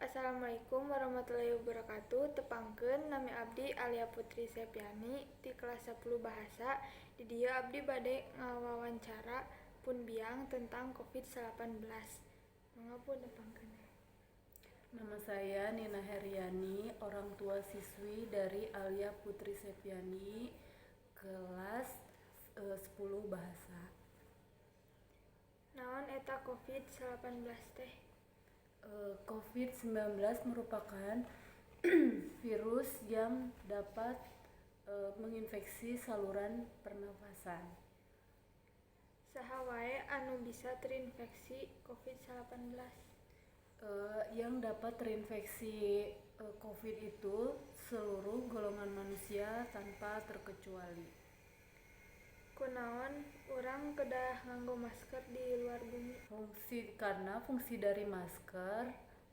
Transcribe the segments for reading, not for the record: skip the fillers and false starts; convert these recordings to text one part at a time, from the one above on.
Assalamualaikum warahmatullahi wabarakatuh. Tepangkeun nami abdi Alia Putri Septiani di kelas 10 bahasa. Di dieu abdi bade ngawawancara pun biang tentang COVID-19. Mangapun tepangkeun. Nama saya Nina Heriani, orang tua siswi dari Alia Putri Septiani, kelas 10 bahasa. Naon eta COVID-19 teh? COVID-19 merupakan virus yang dapat menginfeksi saluran pernafasan. Saha wae anu bisa terinfeksi COVID-19? Yang dapat terinfeksi COVID itu seluruh golongan manusia tanpa terkecuali. Kunaon urang kedah nganggo masker di luar bumi? Karena fungsi dari masker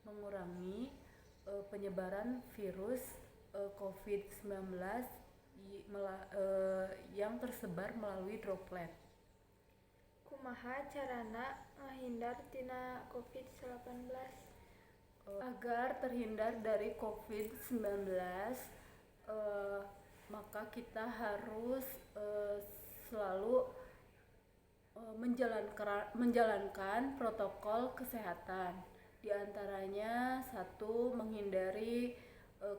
mengurangi penyebaran virus COVID-19 yang tersebar melalui droplet. Kumaha carana ngahindar tina COVID-19? Agar terhindar dari COVID-19, maka kita harus selalu menjalankan protokol kesehatan. Di antaranya satu, menghindari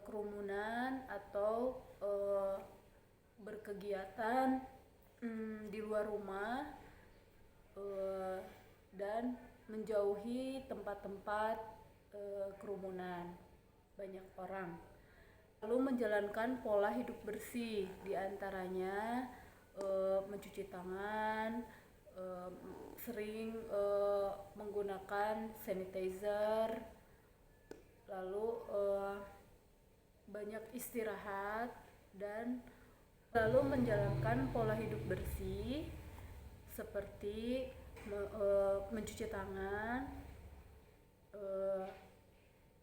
kerumunan atau berkegiatan di luar rumah, dan menjauhi tempat-tempat kerumunan banyak orang. Lalu menjalankan pola hidup bersih, di antaranya mencuci tangan, sering menggunakan sanitizer, lalu banyak istirahat, dan lalu menjalankan pola hidup bersih seperti mencuci tangan,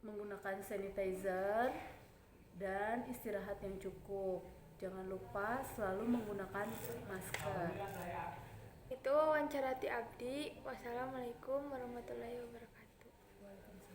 menggunakan sanitizer, dan istirahat yang cukup. Jangan lupa selalu menggunakan masker. Itu wawancara ti abdi. Wassalamualaikum warahmatullahi wabarakatuh.